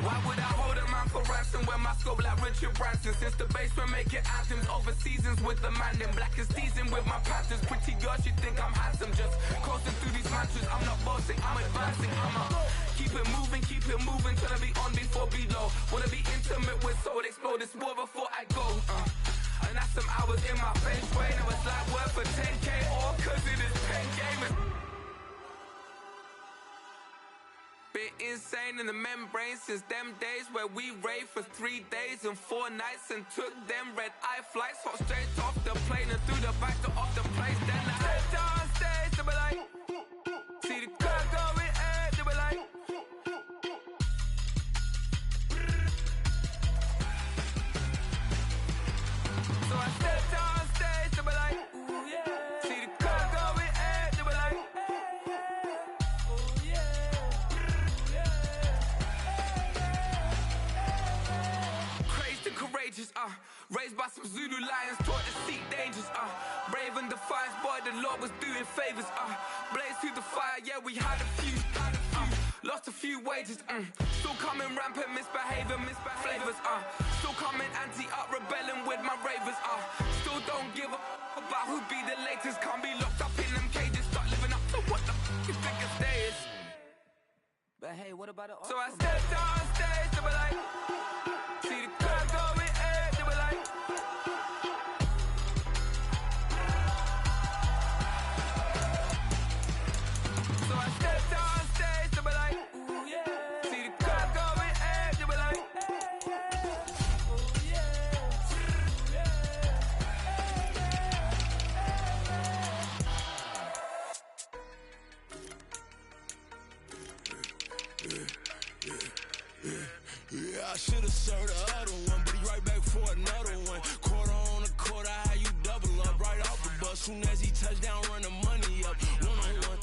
Why would I hold a man for ransom when my scope like Richard Branson? Since the basement making anthems over seasons with the man in black is teasing with my patterns. Pretty girl, she think I'm handsome. Just coasting through these mantras. I'm not bossing, I'm advancing. Keep it moving till I be on before below. Wanna be intimate with soul, explode this war before I go. And that's some hours in my bench way. Now it's like work for 10K all cause it is pen gamers. Been insane in the membrane since them days where we raved for 3 days and 4 nights and took them red eye flights, hot straight off the plane and through the back door of the place. Then I stepped on stage, they be like, see the crowd going air, they be like, so I stepped on stage, they be like, ooh yeah, see the crowd going air, they be like, ooh yeah. Crazed and courageous, raised by some Zulu lions, taught to seek dangers, brave and defiant, boy, the Lord was doing favors, blaze through the fire, yeah, we had a few, lost a few wages, still coming rampant, misbehaving, flavors, still coming anti-up, rebelling with my ravers, still don't give a about who be the latest, can't be locked up in them cages, start living up to what the you think it's days. But hey, what about the So I stepped on stage, they were like, see the crowd going air, they were like, so I stepped on stage, they were like, ooh yeah, see the crowd going air, they were like, ooh yeah, Yeah, I should've served the other one, but he right back for another one. Quarter on a quarter, how you double up right off the bus. Soon as he touched down, run the money up. One-on-one.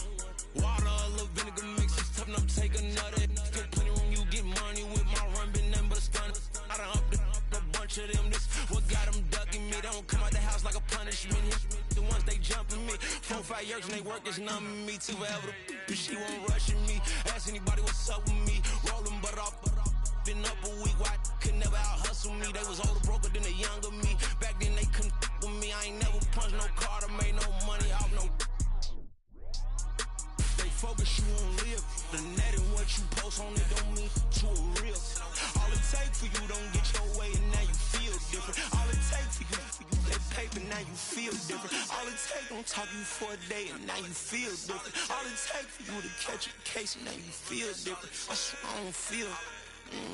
Water, a little vinegar mix, it's tough enough to take another. Still plenty room, you get money with my run, been nothing but a stun. I done upped a bunch of them. This what got them ducking me. They don't come out the house like a punishment. The ones they jumping me. 4 or 5 years and they work is numbing me. Too forever, she won't rushing me. Ask anybody what's up with me. Rolling butt off. Been up a week, why could never out hustle me? They was older, broker than the younger me. Back then they couldn't with me. I ain't never punched no card or made no money off no. They focus, you on live. The net and what you post on it don't mean to a real. All it take for you don't get your way and now you feel different. All it take for you that paper, now you feel different. All it take don't talk you for a day and now you feel different. All it take for you to catch a case and now you feel different. I swear I don't feel.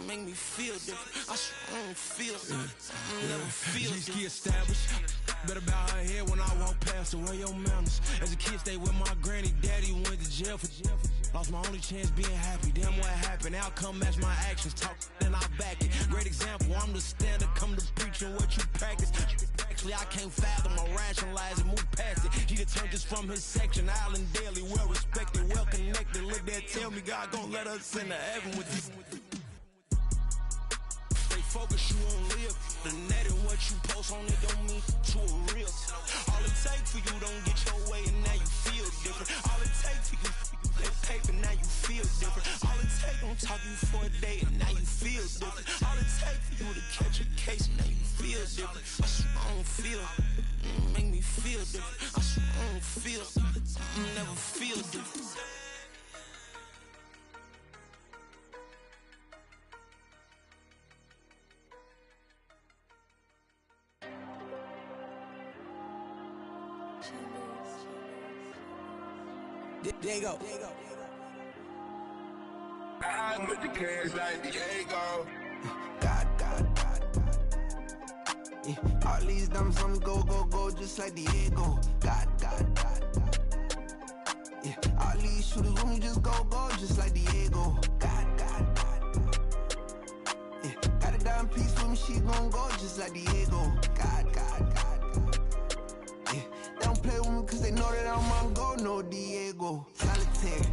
Make me feel different. I swear I don't feel. I never feel G-ski established. Better bow her head when I walk past her. Where your manners? As a kid, stayed with my granny. Daddy went to jail for. Lost my only chance being happy. Damn, what happened? Outcome match my actions. Talk, then I back it. Great example. I'm the standard. Come to preaching what you practice. Actually, I can't fathom or rationalize and move past it. He determined just from his section. Island daily, well respected, well connected. Look there, tell me God gon' let us into heaven with this. Focus, you on live. The net and what you post on it don't mean to a real. All it music. There you go. I'm with the cash like Diego. God. Yeah, all these diamonds on me go, just like Diego. God. Yeah, all these shooters with me just go, just like Diego. God. Yeah, got a dime piece with me, she gon' go just like Diego. God. Yeah, they don't play with me cause they know that I'm on go, no Diego. Solitaire.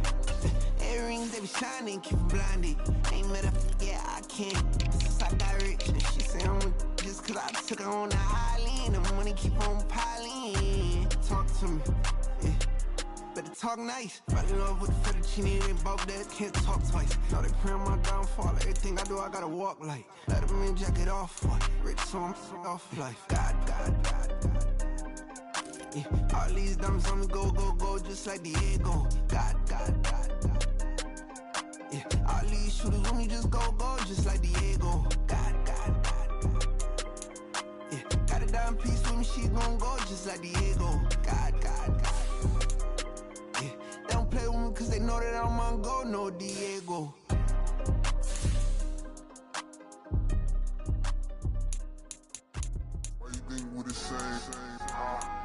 Earrings, they be shining, keep them blinded. Ain't met a yeah, I can't. Since I got rich, and she say I'm just cause I took her on the island. The money keep on piling. Talk to me, yeah. Better talk nice. Fell in love with the fettuccine, they both that can't talk twice. Know they pray on my downfall. Everything I do, I gotta walk like. Let them in, jacket off, boy. Rich, so I'm off life. God. Yeah, all these diamonds on me go, just like Diego. God. Yeah, all these shooters with me just go, just like Diego. God. Yeah, got a dime piece with me, she gon' go just like Diego. God. Yeah, they don't play with me cause they know that I'm on go, no Diego. Why you think we're the same?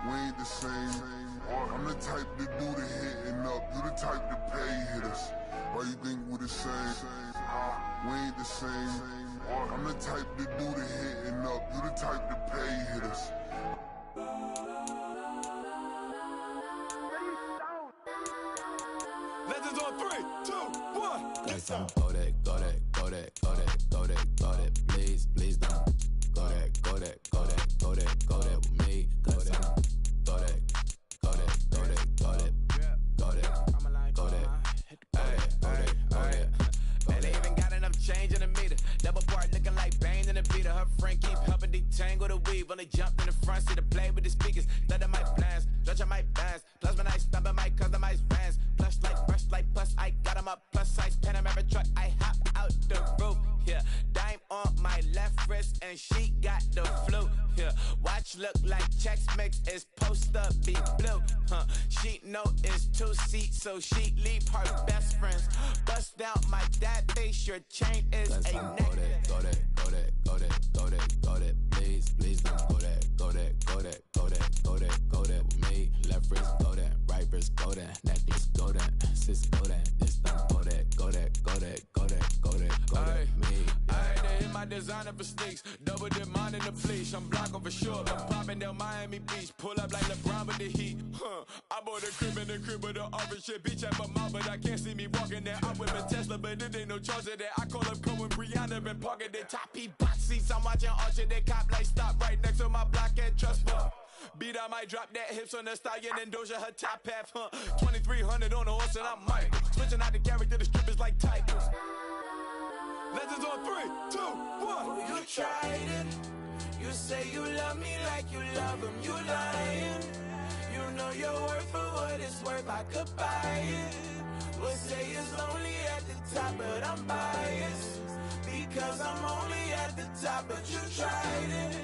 We ain't the same. I'm the type to do the hitting up, you the type to pay hitters. Why you think we're the same? We ain't the same. I'm the type to do the hitting up, you the type to pay hitters. Legends on 3, 2, 1. Guess I'm go that, please don't. Go that with me. Cause I'm go that. Man, they even got enough change in the meter. Double part looking like Bane in the beater. Her friend keep helping detangle the weave. Only jumped in the front seat to play with the speakers. Thunder might blast, Georgia might dance. Plus when I stumble might customize vans. Plush like brush like plus I got 'em up. Plus size Panamera truck, I hop out the roof. Yeah, dime on my left wrist and she got the flu. Yeah, watch look like checks mix is post up be blue. She know it's 2 seats, so she leave her best friends. Bust out my dad face, your chain is a neck. Go that, please don't go that with me. Left wrist go that, right wrist go that, necklace go that, sis go that, this time go that me. Ayy, they hit my designer for sneaks, double dip mine in the fleece. I'm blocking for sure, I'm popping down Miami Beach, pull up like LeBron with the heat. I bought a crib in the crib with the orange shit, bitch at my mouth, but I can't see me walking there. I'm with a Tesla, but it ain't no charge of that. I call up Cohen, Brianna, and parking the top P box seats. I'm watching Archer, they cop like stop right next to my block and trust fund. Beat, I might drop that hips on the stallion and Doja her top half, 2300 on the horse and I'm Mike. Switching out the character, the strippers like Titans. Legends on 3, 2, 1. You tried it. You say you love me like you love him. You lying. You know your worth for what it's worth. I could buy it. Would say it's lonely at the top, but I'm biased because I'm only at the top. But you tried it.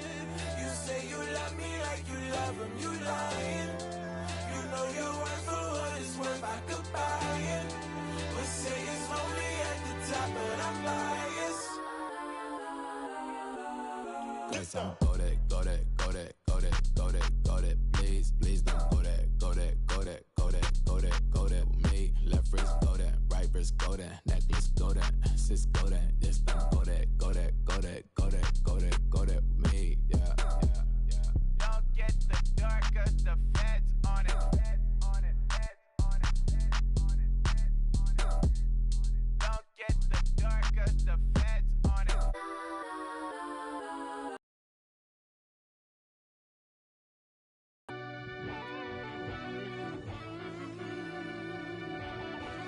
You say you love me like you love him. You lying. You know your worth for what it's worth. I could buy it. Would say it's lonely at the top, but I'm biased. Guess I'm go that, please don't go that with me. Left wrist go that, right wrist go that, necklace go that, sis go that, this time go that with me. Yeah. Don't get the dark cause the feds on it. Don't get the dark cause the feds on it.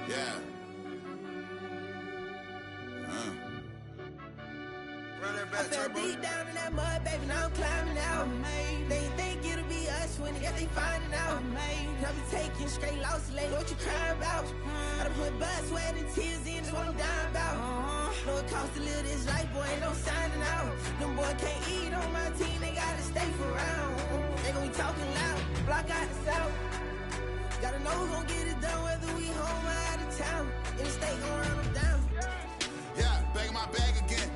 Yeah. Run that back, I fell Turbo. deep down in that mud, baby, now I'm climbing out. They think it'll be us when they finding out. self-made. I be taking straight loss lately. What you crying about? I done put blood, sweat, and tears in. That's what I'm dying about. Know it costs to live this life, boy. Ain't no signing out. Them boy can't eat on my team. They gotta stay for round. They gon' be talking loud. Block out the south. Gotta know who gon' get it done, whether we home or out of town. In the state gon' run them down. Yeah, back in my bag again.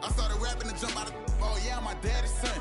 I started rapping to jump out of. Oh yeah, I'm my daddy's son.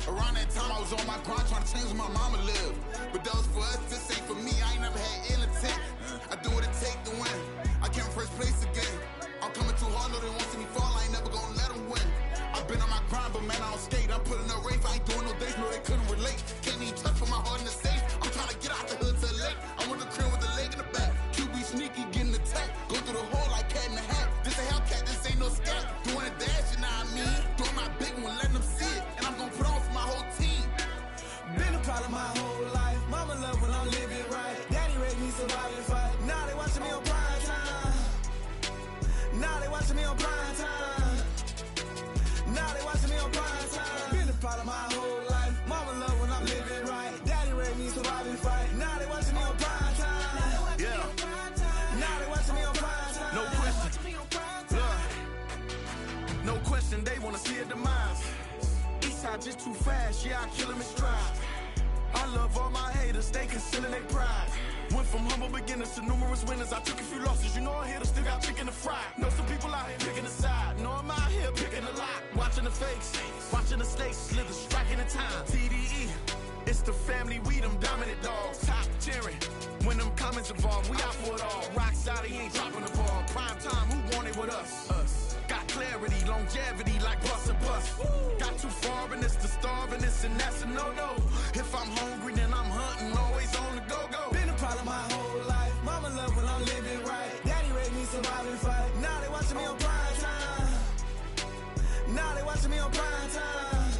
Around that time I was on my grind trying to change where my mama lived. But those for us, this ain't for me. I ain't never had ill intent. I do what it take to win. I came first place again. I'm coming too hard, no they won't see me fall. I ain't never gonna let them win. I've been on my grind, but man I don't skate. I'm putting a race. I ain't doing no days, no they couldn't relate. Can't even touch for my heart in the safe. I'm trying to get out the hood to the lake. I want the crib with the leg in the back. QB sneaky, getting attacked. Go through the hole like cat in the hat. This a Hellcat, this ain't no scat. Doing a dash, you know what I mean? Doing my big one, letting them see it. And I'm gonna put on for my whole team. Been a problem my whole life. Mama love when I'm living right. Daddy raised me surviving fight. Now they watching me on prime time. Now they watching me on prime time. Now they watching me on prime time. Been a problem my whole life. Mama love when I'm living right. Daddy raised me surviving fight. Now they watching me on prime time. Yeah. Now they watching me on prime time. No question. No question, they wanna see a demise. Eastside just too fast, yeah, I kill him in stride. I love all my haters, they concealing their pride. Went from humble beginners to numerous winners. I took a few losses, you know I'm here to still got chicken to fry. Know some people out here picking a side. Know I'm out here picking a lot. Watching the fakes, watching the snakes slither, striking the time. TDE, it's the family, we them dominant dogs. Top tiering, when them comments involved, we out for it all. Rock side, he ain't dropping the ball. Prime time, who want it with us? Us. Got clarity, longevity like bus and bus. Got too far and it's the starving, this and that's a no-no. If I'm hungry, then I'm hunting, always on the go-go. Been a problem my whole life. Mama love when I'm living right. Daddy raised me surviving fight. Now they watching me on prime time. Now they watching me on prime time.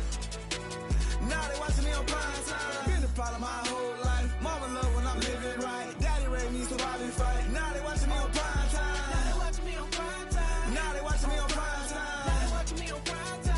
Now they watching me on prime time. Been a problem my whole life. Mama love when I'm living right. Daddy raised me surviving fight. Now they watching me on prime time. Now they watching me on prime time. Now they watching me on prime time. Now they watching me on prime time.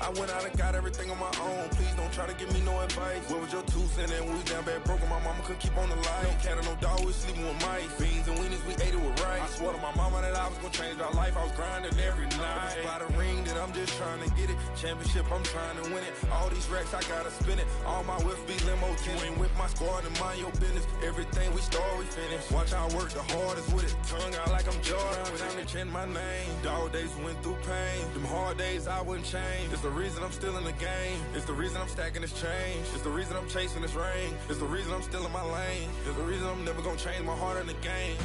I went out and got everything on my own. Please don't try to give me no advice. What was your 2 cents and we was down bad broke and my mama couldn't keep on the light. No cat or no dog, we sleeping with mice. Beans and weenies, we ate it with rice. I swore to my mama that I was gonna change our life. I was grinding every night. By the ring that I'm just trying to get it. Championship, I'm trying to win it. All these racks, I gotta spin it. All my whips be limo tinted. Ain't with my squad and mind your business. Everything we start, we finish. Watch how I work the hardest with it. Tongue out like I'm Jordan. Without me chanting my name. Dog days went through pain. Them hard days I wouldn't change. It's the reason I'm still in the game. It's the reason I'm stacking this change. It's the reason I'm chasing this rain. It's the reason I'm still in my lane. It's the reason I'm never gonna change my heart in the game.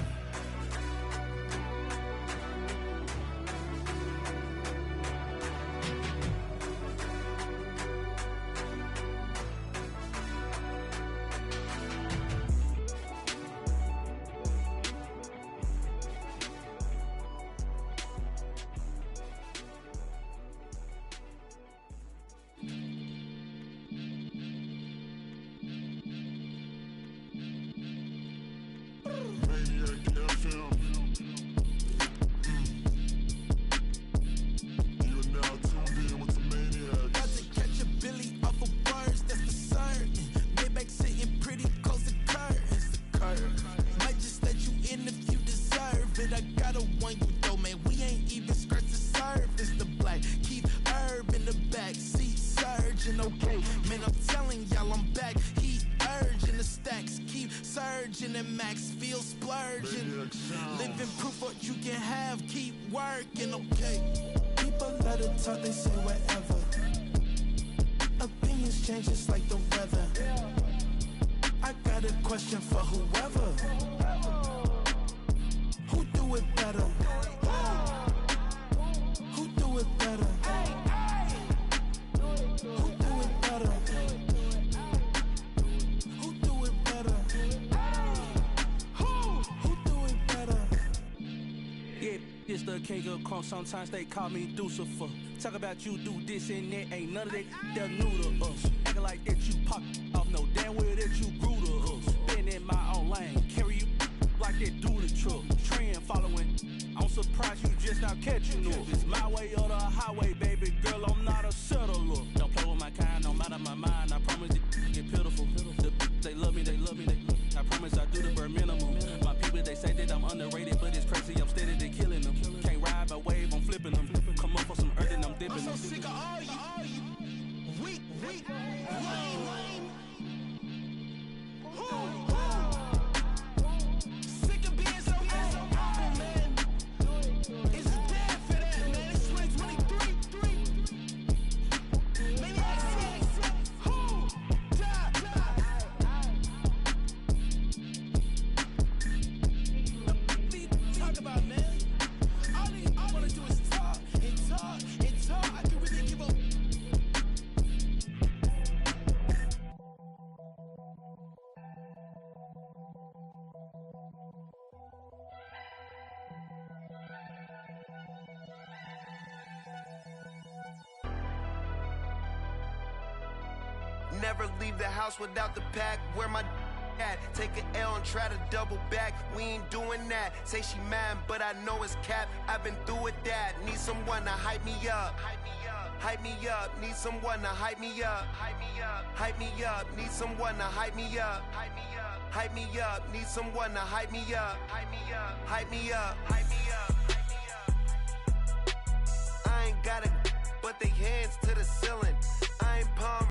Sometimes they call me Lucifer. Talk about you do this and that. Ain't none of that they're new to us. Acting like that you pop off. No damn well that you grew to us. Been in my own lane. Carry you like that do the truck. Trend following. I'm surprised you just now catching up. It's my way or the highway, baby girl. I'm not a settler. Don't play with my kind, no matter my mind. I promise it get pitiful. The they Never leave the house without the pack. Where my at? Take an L and try to double back. We ain't doing that. Say she mad, but I know it's cap. I've been through with that. Need someone to hype me up. Hype me up. Need someone to hype me up. Hype me up. Need someone to hype me up. Hype me up. Need someone to hype me up. Hype me up. I ain't got it, but they hands to the ceiling. I ain't palm.